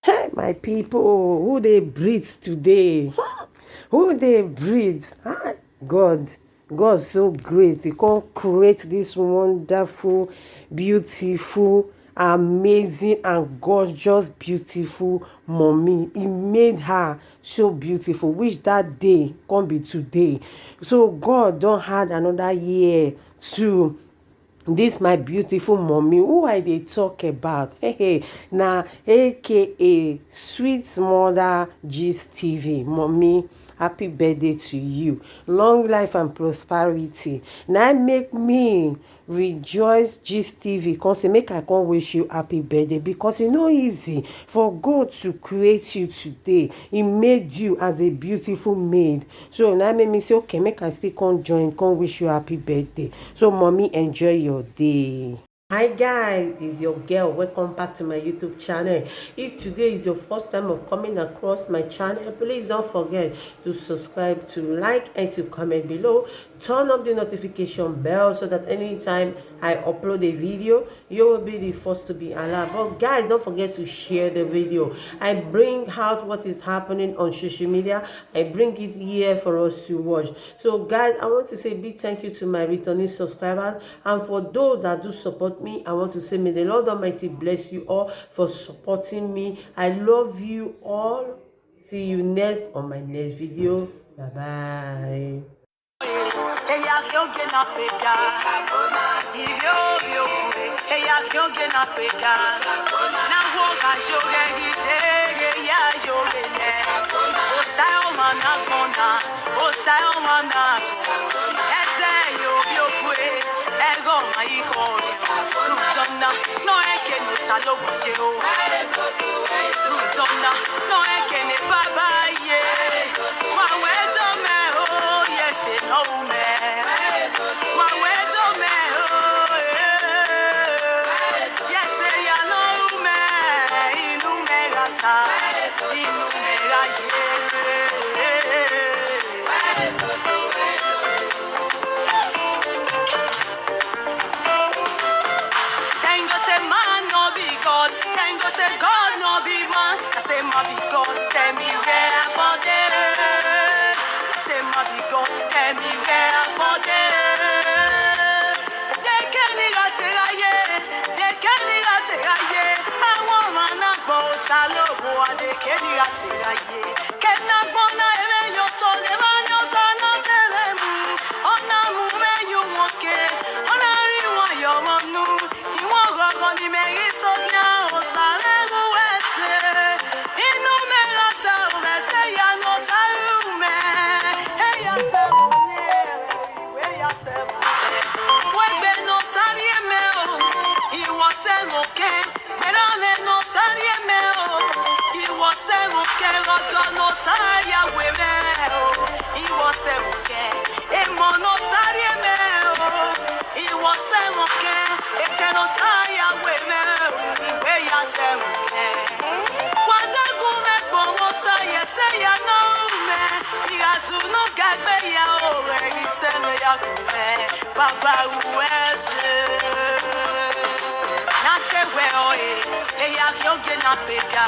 Hey, my people, who they breathe today? Who they breathe? God, God so great. He can create this wonderful, beautiful, amazing, and gorgeous, beautiful mommy. He made her so beautiful, which that day can't be today. So God don't had another year to this my beautiful mommy who I dey talk about, hey, na aka sweet mother gist tv. Mommy, happy birthday to you, long life and prosperity. Na make me rejoice gist tv come say make I come wish you happy birthday, because e no easy for God to create you today. He made you as a beautiful maid, so na make me say okay, make I still come join, come wish you happy birthday. So mommy, enjoy your day. Hi guys, it's your girl. Welcome back to my YouTube channel. If today is your first time of coming across my channel, please don't forget to subscribe, to like, and to comment below. Turn up the notification bell so that anytime I upload a video, you will be the first to be alerted. But guys, don't forget to share the video. I bring out what is happening on social media. I bring it here for us to watch. So guys, I want to say a big thank you to my returning subscribers, and for those that do support me, I want to say may the Lord Almighty bless you all for supporting me. I love you all. See you next on my next video. Bye bye. God no be man, I say my big God, tell me where for there. I say my big God, tell me where for there. They can't get they can't get I want man a boss, I love what they can't get Can not go na even your soul, man, your son, not tell them. On a move, you walk it, on a rewind your manu. You won't go on the Mary so now. Baba uweze nate weoe eya kyoge na peka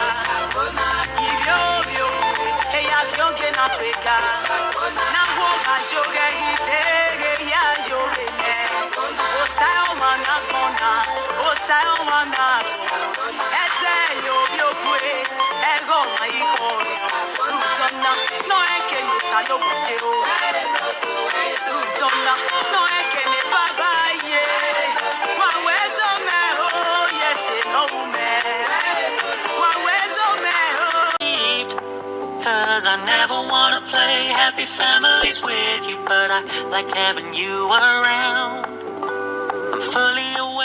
ibyo eya kyoge na peka na woga joge itege ya joge ne osayo mana ese yo kwe ego mai ko rutona no ekeni salo bujeo rutona no ekeni baba ye wa wedo me oh yes no me wa wedo me oh. 'Cause I never wanna play happy families with you, but I like having you around. I'm fully aware